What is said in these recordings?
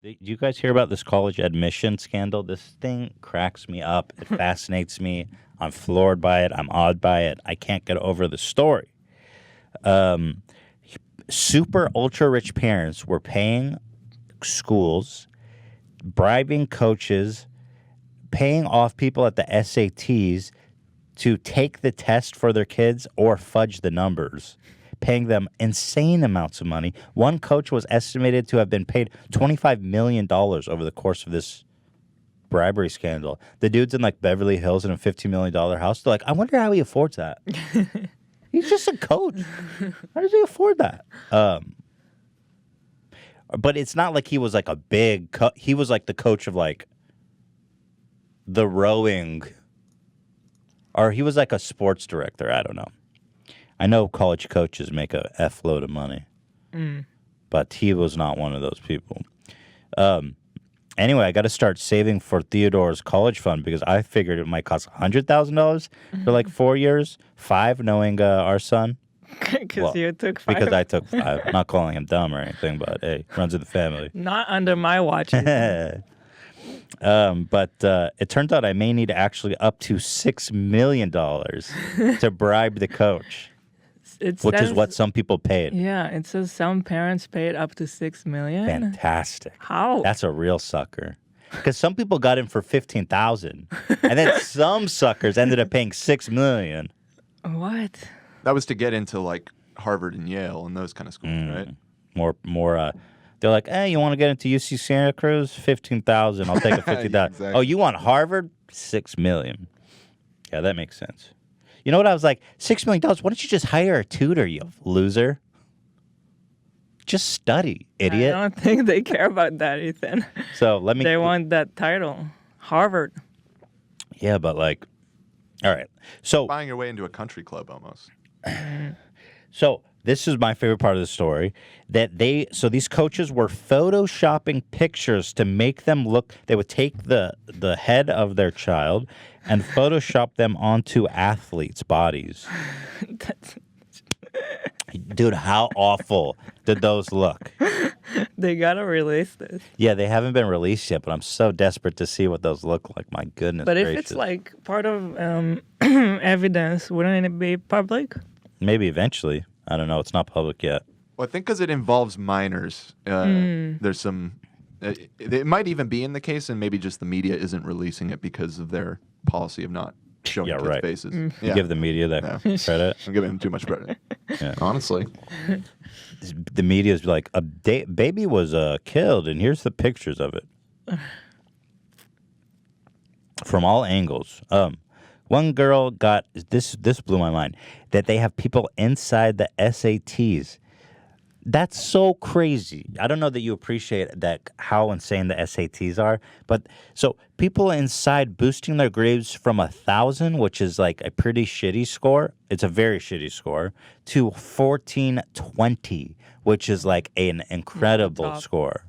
Do you guys hear about this college admission scandal? This thing cracks me up. It fascinates me. I'm floored by it. I'm awed by it. I can't get over the story. Um, Super ultra rich parents were paying schools, bribing coaches, paying off people at the SATs to take the test for their kids or fudge the numbers, paying them insane amounts of money. One coach was estimated to have been paid $25 million over the course of this bribery scandal. The dude's in like Beverly Hills in a $15 million house. They're like, I wonder how he affords that. He's just a coach. How does he afford that? But it's not like he was like a big he was like the coach of like the rowing, or he was like a sports director. I don't know. I know college coaches make a F load of money, but he was not one of those people. Anyway, I got to start saving for Theodore's college fund because I figured it might cost $100,000 for like 4 years, 5, knowing our son. Because you took 5? Because I took 5. I'm not calling him dumb or anything, but hey, runs in the family. Not under my watch. But it turns out I may need actually up to $6 million to bribe the coach. Which is what some people paid. Yeah, it says some parents paid up to $6 million. Fantastic. How? That's a real sucker. Because some people got in for $15,000, and then some suckers ended up paying $6 million. What? That was to get into like Harvard and Yale and those kind of schools, right? More. They're like, hey, you want to get into UC Santa Cruz? $15,000. I'll take a $50,000. Exactly. Oh, you want Harvard? $6 million. Yeah, that makes sense. You know what? I was like, $6 million. Why don't you just hire a tutor, you loser? Just study, idiot. I don't think they care about that, Ethan. So They want that title, Harvard. Yeah, but like, all right. So buying your way into a country club almost. So this is my favorite part of the story. So these coaches were photoshopping pictures to make them look. They would take the head of their child and Photoshop them onto athletes' bodies. Dude, how awful did those look? They gotta release this. Yeah, they haven't been released yet, but I'm so desperate to see what those look like. My goodness gracious. But if it's like part of evidence, wouldn't it be public? Maybe eventually. I don't know. It's not public yet. Well, I think because it involves minors, there's some. It might even be in the case, and maybe just the media isn't releasing it because of their policy of not showing kids' faces. You give the media that credit. I'm giving them too much credit. Yeah. Honestly. The media is like, a baby was killed, and here's the pictures of it. From all angles. One girl got, this blew my mind, that they have people inside the SATs. That's so crazy. I don't know that you appreciate that, how insane the SATs are, but so people inside boosting their grades from 1,000, which is like a pretty shitty score. It's a very shitty score, to 1,420, which is like an incredible score.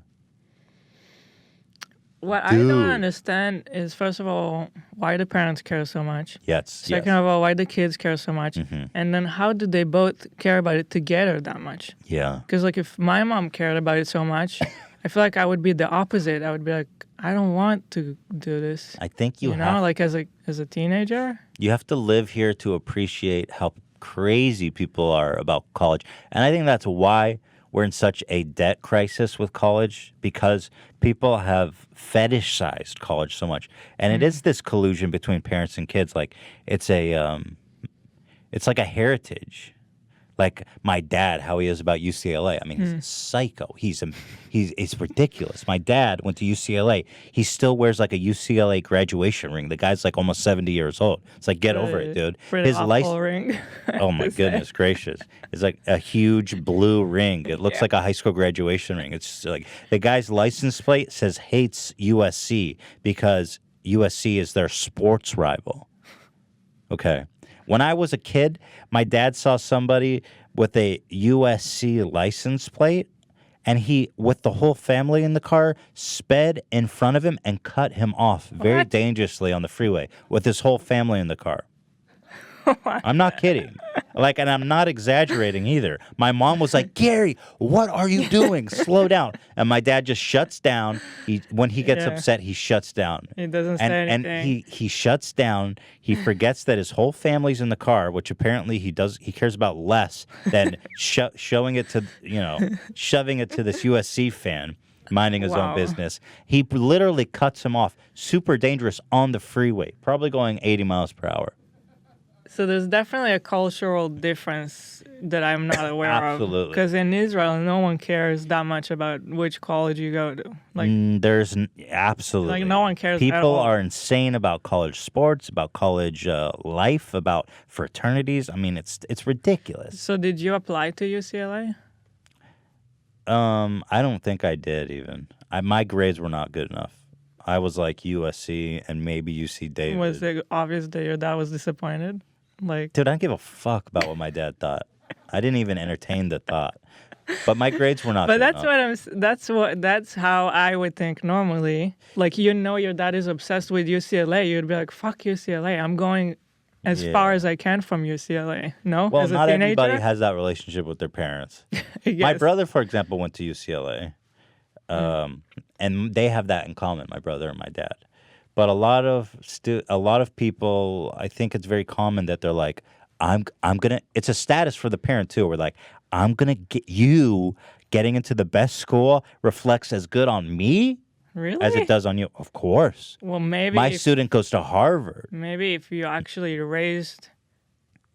What I don't understand is, first of all, why the parents care so much. Yes. Second of all, why the kids care so much. And then how do they both care about it together that much? Yeah. Because like if my mom cared about it so much, I feel like I would be the opposite. I would be like, I don't want to do this. I think you know, like as a teenager. You have to live here to appreciate how crazy people are about college. And I think that's why we're in such a debt crisis with college, because people have fetishized college so much. And it is this collusion between parents and kids. Like it's like a heritage. Like my dad, how he is about UCLA. I mean, he's a psycho. He's ridiculous. My dad went to UCLA. He still wears like a UCLA graduation ring. The guy's like almost 70 years old. It's like, get over it, dude. His ring. Oh my goodness gracious! It's like a huge blue ring. It looks like a high school graduation ring. It's like the guy's license plate says hates USC because USC is their sports rival. Okay. When I was a kid, my dad saw somebody with a USC license plate, and he, with the whole family in the car, sped in front of him and cut him off very dangerously on the freeway with his whole family in the car. I'm not kidding. Like, and I'm not exaggerating either. My mom was like, Gary, what are you doing? Slow down. And my dad just shuts down. When he gets upset, he shuts down. He doesn't say anything. And he shuts down. He forgets that his whole family's in the car, which apparently he cares about less than shoving it to this USC fan minding his own business. He literally cuts him off. Super dangerous on the freeway, probably going 80 miles per hour. So there's definitely a cultural difference that I'm not aware of. Absolutely. Because in Israel, no one cares that much about which college you go to. Like, absolutely. Like, no one cares at People all. are insane about college sports, about college life, about fraternities. I mean, it's ridiculous. So did you apply to UCLA? I don't think I did even. My grades were not good enough. I was like USC and maybe UC Davis. Was it obvious that your dad was disappointed? Like, dude, I don't give a fuck about what my dad thought. I didn't even entertain the thought. But my grades were not. But good enough. that's how I would think normally. Like, your dad is obsessed with UCLA. You'd be like, fuck UCLA. I'm going as far as I can from UCLA. No, well, as a not teenager? everybody has that relationship with their parents. My brother, for example, went to UCLA, and they have that in common. My brother and my dad. But a lot of people, I think it's very common that they're like, I'm gonna. It's a status for the parent too. We're like, I'm gonna get you getting into the best school reflects as good on me, really, as it does on you. Of course. Well, maybe my student goes to Harvard. Maybe if you actually raised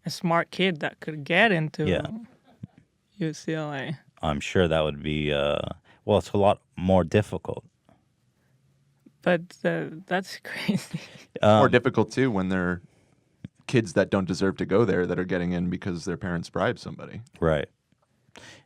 a smart kid that could get into UCLA, I'm sure that would be. It's a lot more difficult. But that's crazy. More difficult, too, when they're kids that don't deserve to go there that are getting in because their parents bribed somebody. Right.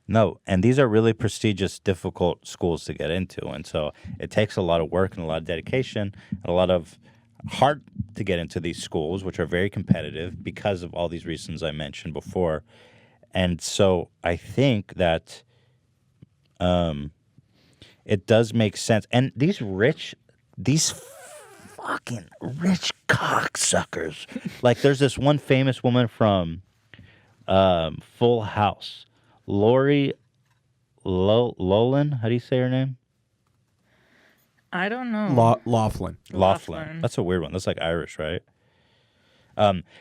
No, and these are really prestigious, difficult schools to get into. And so it takes a lot of work and a lot of dedication and a lot of heart to get into these schools, which are very competitive because of all these reasons I mentioned before. And so I think that it does make sense. And these fucking rich cocksuckers. Like, there's this one famous woman from Full House, Lori Loughlin. How do you say her name? I don't know. Laughlin. That's a weird one. That's like Irish, right?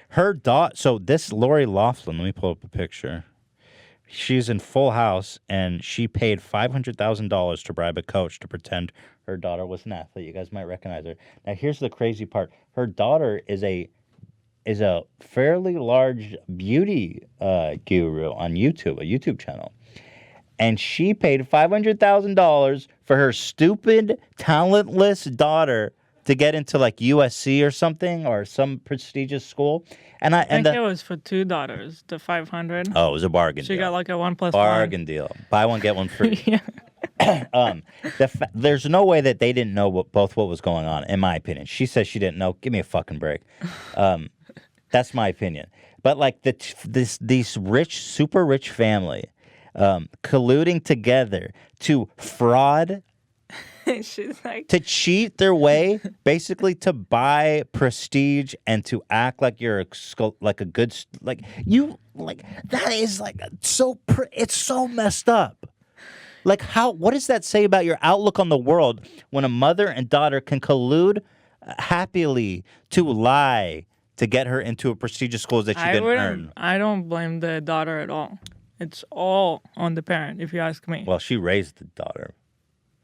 Her daughter. So this Lori Loughlin. Let me pull up a picture. She's in Full House, and she paid $500,000 to bribe a coach to pretend her daughter was an athlete. You guys might recognize her. Now, here's the crazy part. Her daughter is a fairly large beauty guru on YouTube, a YouTube channel. And she paid $500,000 for her stupid, talentless daughter to get into like USC or something or some prestigious school. And I think it was for two daughters, the 500. Oh, it was a bargain deal. She got like a 1+1. Bargain deal. Buy one, get one free. There's no way that they didn't know what was going on, in my opinion. She says she didn't know. Give me a fucking break. That's my opinion. But like this rich, super rich family colluding together to fraud, She's like, to cheat their way, basically to buy prestige and to act like you're like a good, like you, like that is like it's so messed up. Like what does that say about your outlook on the world when a mother and daughter can collude happily to lie to get her into a prestigious school that she didn't earn? I don't blame the daughter at all. It's all on the parent, if you ask me. Well, she raised the daughter.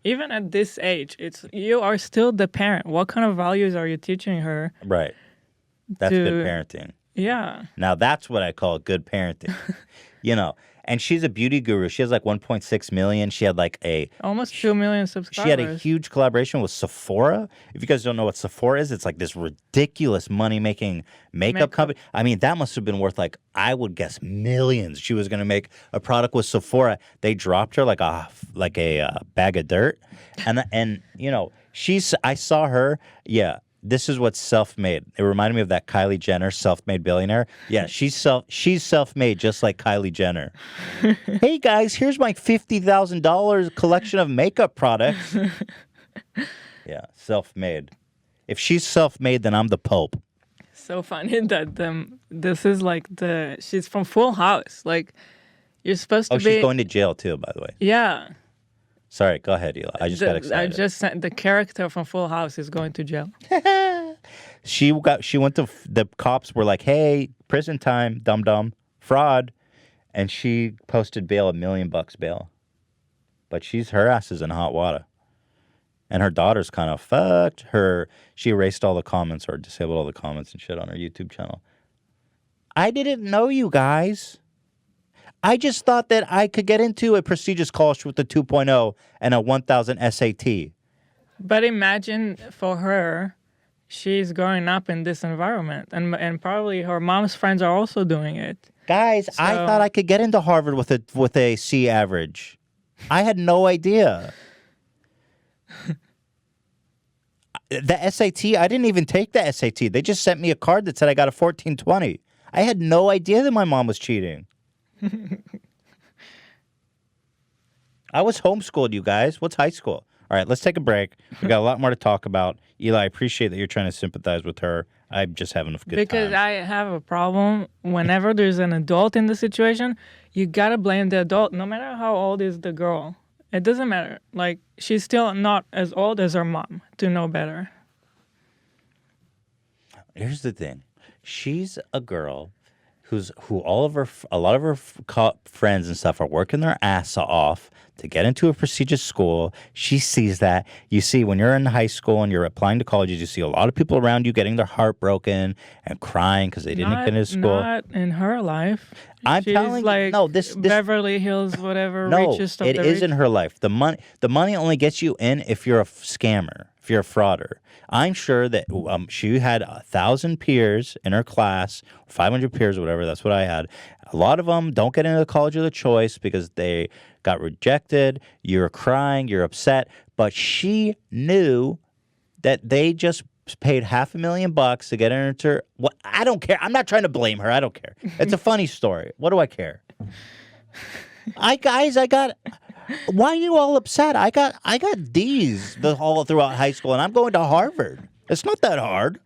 Even at this age, you are still the parent. What kind of values are you teaching her? Right. That's good parenting. Yeah. Now that's what I call good parenting. And she's a beauty guru. She has like 1.6 million. She had like almost 2 million subscribers. She had a huge collaboration with Sephora. If you guys don't know what Sephora is, it's like this ridiculous money-making makeup company. I mean, that must have been worth like, I would guess, millions. She was going to make a product with Sephora. They dropped her like a bag of dirt. And I saw her. Yeah. This is what's self-made. It reminded me of that Kylie Jenner self-made billionaire. Yeah, she's self-made just like Kylie Jenner. Hey guys, here's my $50,000 collection of makeup products. Yeah, self-made. If she's self-made, then I'm the Pope. So funny that this is like she's from Full House. Like, you're supposed to Oh, be. she's going to jail too, by the way. Yeah. Sorry, go ahead, Eli. I just got excited. I just said the character from Full House is going to jail. She went to the cops were like, "Hey, prison time, dum fraud," and she posted bail, $1 million bail. But her ass is in hot water, and her daughter's kind of fucked. She erased all the comments or disabled all the comments and shit on her YouTube channel. I didn't know, you guys. I just thought that I could get into a prestigious college with a 2.0 and a 1,000 SAT. But imagine for her, she's growing up in this environment, and probably her mom's friends are also doing it. Guys, I thought I could get into Harvard with a C average. I had no idea. The SAT, I didn't even take the SAT. They just sent me a card that said I got a 1420. I had no idea that my mom was cheating. I was homeschooled, you guys. What's high school? All right, let's take a break. We got a lot more to talk about. Eli, I appreciate that you're trying to sympathize with her. I'm just having a good time. Because I have a problem. Whenever there's an adult in the situation, you gotta blame the adult, no matter how old is the girl. It doesn't matter. Like, she's still not as old as her mom to know better. Here's the thing. She's a girl a lot of her friends and stuff are working their ass off to get into a prestigious school. She sees that. You see, when you're in high school and you're applying to colleges, you see a lot of people around you getting their heart broken and crying because they didn't get into school. Not in her life. I'm She's telling like you, no, this Beverly Hills, whatever. no, richest of it the is rich. in her life. The money only gets you in if you're a scammer, if you're a frauder. I'm sure that she had 1,000 peers in her class, 500 peers or whatever. That's what I had. A lot of them don't get into the college of their choice because they got rejected. You're crying. You're upset. But she knew that they just paid $500,000 to get into. What? I don't care. I'm not trying to blame her. I don't care. It's a funny story. What do I care? Why are you all upset? I got D's all throughout high school, and I'm going to Harvard. It's not that hard.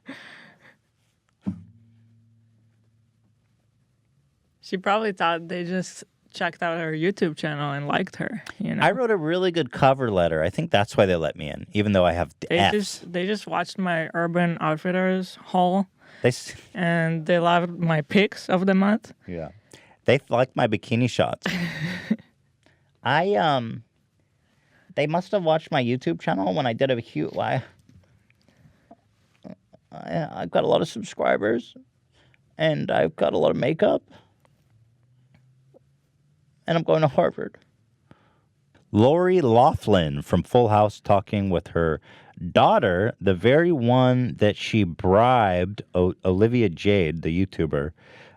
She probably thought they just checked out her YouTube channel and liked her. You know, I wrote a really good cover letter. I think that's why they let me in, even though I have Fs. They just watched my Urban Outfitters haul, They and they loved my picks of the month. Yeah, they liked my bikini shots. They must have watched my YouTube channel when I did a huge. I've got a lot of subscribers, and I've got a lot of makeup, and I'm going to Harvard. Lori Loughlin from Full House talking with her daughter, the very one that she bribed, Olivia Jade, the YouTuber,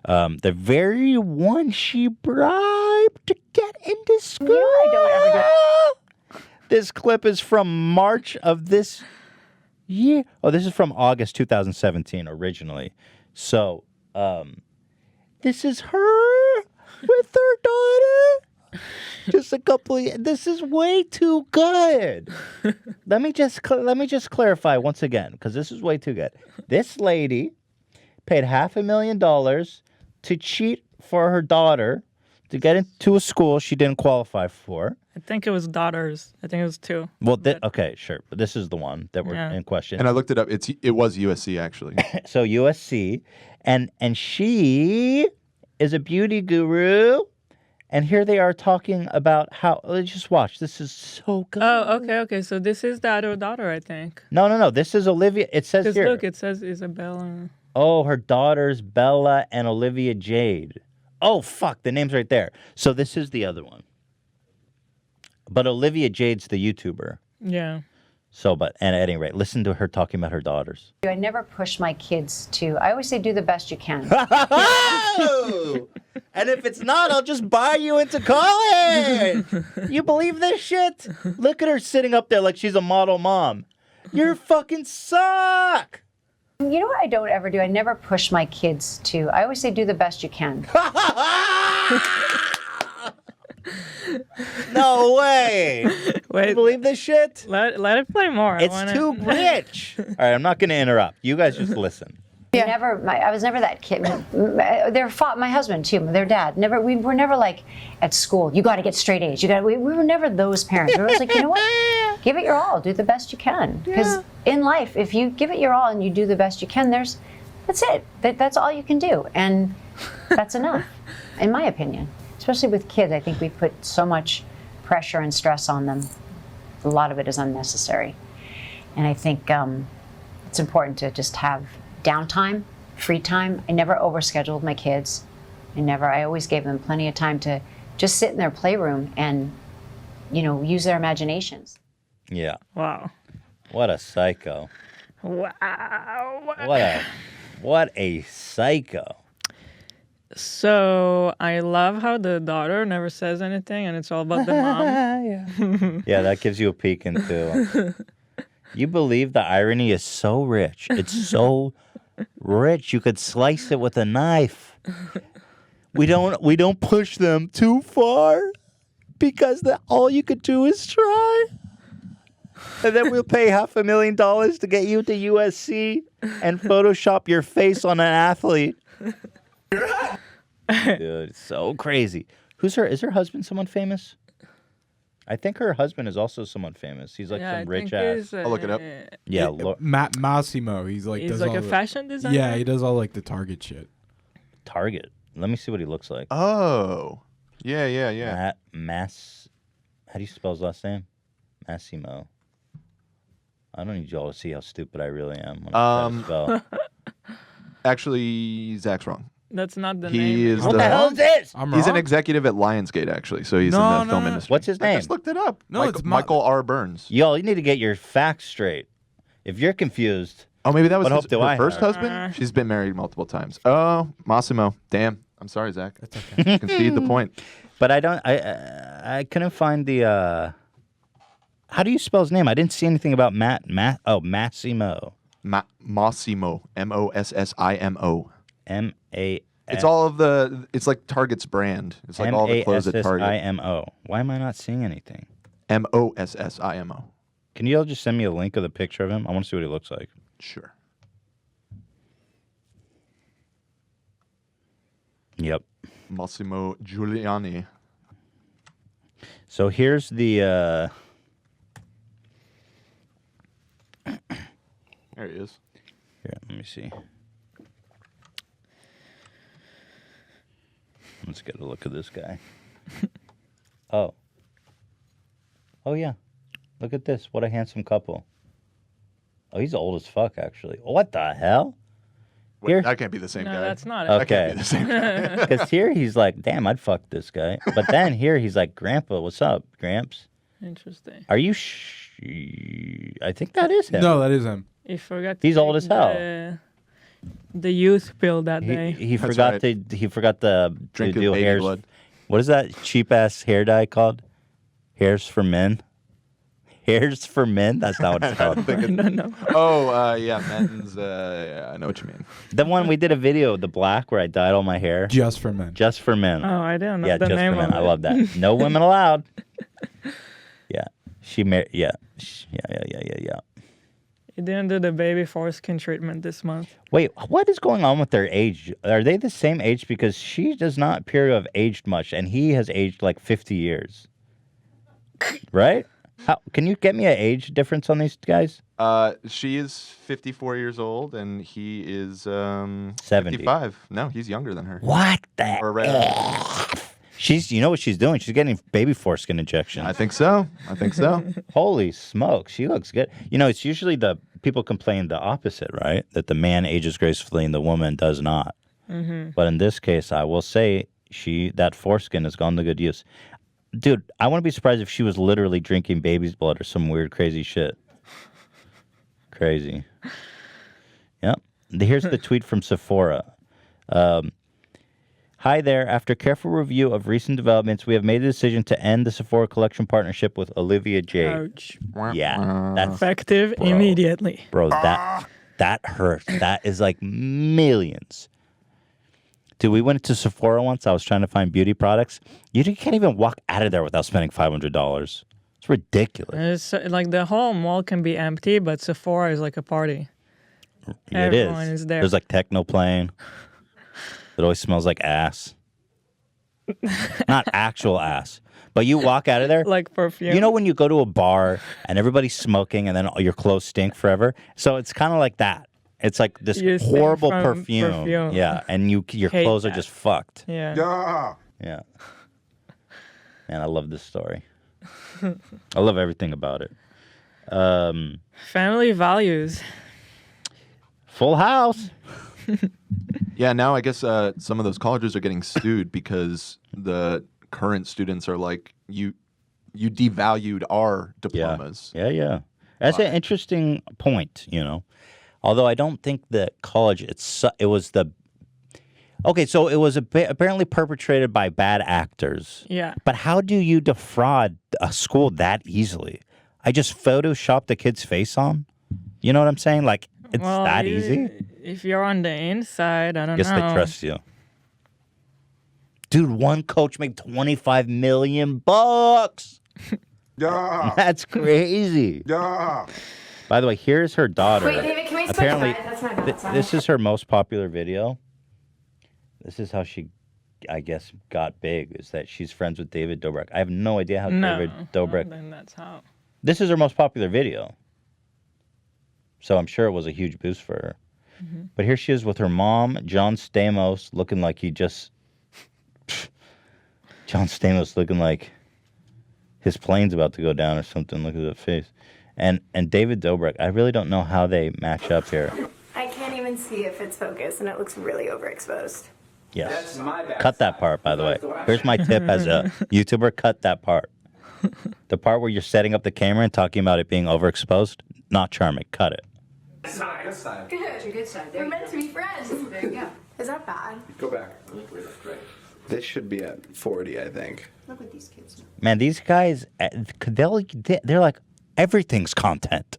the very one she bribed to get into school. You know, I don't ever get. This clip is from March of this year. Oh, this is from August 2017 originally. So, this is her with her daughter. Just a couple of, this is way too good. Let me just clarify once again, because this is way too good. This lady paid $500,000 to cheat for her daughter to get into a school she didn't qualify for. I think it was daughters. I think it was 2. Well, okay, sure, but this is the one that we're in question. And I looked it up. It was USC actually. So USC, and she is a beauty guru. And here they are talking about how. Just watch. This is so good. Oh, okay. So this is the other daughter, I think. No. This is Olivia. It says Because here. look, it says Isabella. Oh, her daughters Bella and Olivia Jade. Oh, fuck. The name's right there. So this is the other one. But Olivia Jade's the YouTuber. Yeah. So, but at any rate, listen to her talking about her daughters. I never push my kids to. I always say do the best you can. And if it's not, I'll just buy you into college. You believe this shit? Look at her sitting up there like she's a model mom. You fucking suck. You know what I don't ever do? I never push my kids to. I always say do the best you can. No way. Wait, You believe this shit? let it play more. It's too rich. All right, I'm not going to interrupt. You guys just listen. I was never that kid. My husband too, their dad. We were never like at school. You got to get straight A's. We were never those parents. We were always like, you know what? Give it your all. Do the best you can. Because in life, if you give it your all and you do the best you can, that's it. That's all you can do, and that's enough, in my opinion. Especially with kids, I think we put so much pressure and stress on them. A lot of it is unnecessary, and I think it's important to just have downtime, free time. I never overscheduled my kids. I always gave them plenty of time to just sit in their playroom and, use their imaginations. Yeah. Wow. What a psycho. Wow. What a psycho. So I love how the daughter never says anything and it's all about the mom. Yeah, that gives you a peek into. You believe the irony is so rich. It's so rich. You could slice it with a knife. We don't push them too far because all you could do is try. And then we'll pay $500,000 to get you to USC and Photoshop your face on an athlete. Dude, it's so crazy. Is her husband someone famous? I think her husband is also someone famous. He's like some rich ass. I'll look it up. Yeah, Massimo. He's like a fashion designer. Yeah, he does all like the Target shit. Target. Let me see what he looks like. Oh, yeah. How do you spell his last name? Massimo. I don't need y'all to see how stupid I really am when I try to spell. Actually, Zach's wrong. That's not the He name. is What the hell is this? He's an executive at Lionsgate, actually, so he's in the film industry. What's his I name? just looked it up. No, it's Michael R. Burns. Y'all, you need to get your facts straight. If you're confused, Oh, maybe that was What hope do her I first have? husband? She's been married multiple times. Oh, Massimo. Damn. I'm sorry, Zach. That's okay. Concede the point. but I couldn't find the. How do you spell his name? I didn't see anything about Massimo. Mossimo. Mossimo. M-A. It's all of the. It's like Target's brand. It's like all the clothes at Target. M-A-S-S-I-M-O. Why am I not seeing anything? Mossimo. Can you all just send me a link of the picture of him? I want to see what he looks like. Sure. Yep. Massimo Giuliani. So here's the. There he is. Here, let me see. Let's get a look at this guy. Oh. Oh, yeah. Look at this. What a handsome couple. Oh, he's old as fuck, actually. What the hell? Wait, Here? that can't be the same No, guy. that's not it. That Okay. can't be the same guy. Because here he's like, damn, I'd fuck this guy. But then here he's like, Grandpa, what's up, Gramps? Interesting. Are you I think that is him. No, that is him. He forgot. To He's old take as hell. The youth pill that day. He That's forgot right. to Drink to of do baby hairs. blood. What is that cheap ass hair dye called? Hairs for men. Hairs for men. That's not what it's called. No. Oh, yeah, men's. Yeah, I know what you mean. The one we did a video, the black, where I dyed all my hair. Just for men. Just for men. Oh, I didn't know Yeah, the just name for men. of I it. love that. No women allowed. Yeah, she married. Yeah. You didn't do the baby foreskin treatment this month. Wait, what is going on with their age? Are they the same age? Because she does not appear to have aged much, and he has aged like 50 years. Right? Can you get me an age difference on these guys? She is 54 years old, and he is 70. 55. No, he's younger than her. What the? Or right F? You know what she's doing? She's getting baby foreskin injections. I think so. Holy smoke, she looks good. You know, it's usually the people complain the opposite, right? That the man ages gracefully and the woman does not. Mm-hmm. But in this case, I will say that foreskin has gone to good use. Dude, I wouldn't be surprised if she was literally drinking baby's blood or some weird, crazy shit. Crazy. Yep. Here's the tweet from Sephora. Hi there. After careful review of recent developments, we have made the decision to end the Sephora collection partnership with Olivia Jade. Ouch. Yeah, that's Effective immediately. bro. That hurts. That is like millions. Dude, we went to Sephora once. I was trying to find beauty products. You can't even walk out of there without spending $500. It's ridiculous. It's like the whole mall can be empty, but Sephora is like a party. It Everyone is there. There's like techno playing. It always smells like ass. Not actual ass. But you walk out of there. Like perfume. You know when you go to a bar and everybody's smoking and then all your clothes stink forever? So it's kind of like that. It's like this You stink horrible from perfume. perfume. Yeah, and your Hate clothes are that. just fucked. Yeah. Yeah. Man, I love this story. I love everything about it. Family values. Full house. Yeah, now I guess some of those colleges are getting sued because the current students are like, you devalued our diplomas. Yeah. That's an interesting point, you know. Although I don't think that college, it was the... Okay, so it was apparently perpetrated by bad actors. Yeah. But how do you defraud a school that easily? I just photoshopped the kid's face on? You know what I'm saying? Like, it's that easy? If you're on the inside, I don't Guess know. they trust you. Dude, one coach made $25 million. Yeah. That's crazy. Yeah. By the way, here's her daughter. Wait, David, can we switch Apparently, back? That's my bad. this is her most popular video. This is how she, I guess, got big, is that she's friends with David Dobrik. I have no idea how David Dobrik... Then that's how. This is her most popular video. So I'm sure it was a huge boost for her. Mm-hmm. But here she is with her mom, John Stamos, looking like he just... John Stamos looking like his plane's about to go down or something. Look at the face. And David Dobrik, I really don't know how they match up here. I can't even see if it's focused, and it looks really overexposed. Yes. That's my bad. Cut that part, by the way. Here's my tip as a YouTuber. Cut that part. The part where you're setting up the camera and talking about it being overexposed, not charming. Cut it. This side. Good. Your good side. There We're you meant to be friends. go. There you go. Is that bad? Go back. This should be at 40, I think. Look what these kids do. Man, these guys, they're like, everything's content.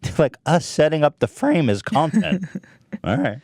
They're like, us setting up the frame is content. All right.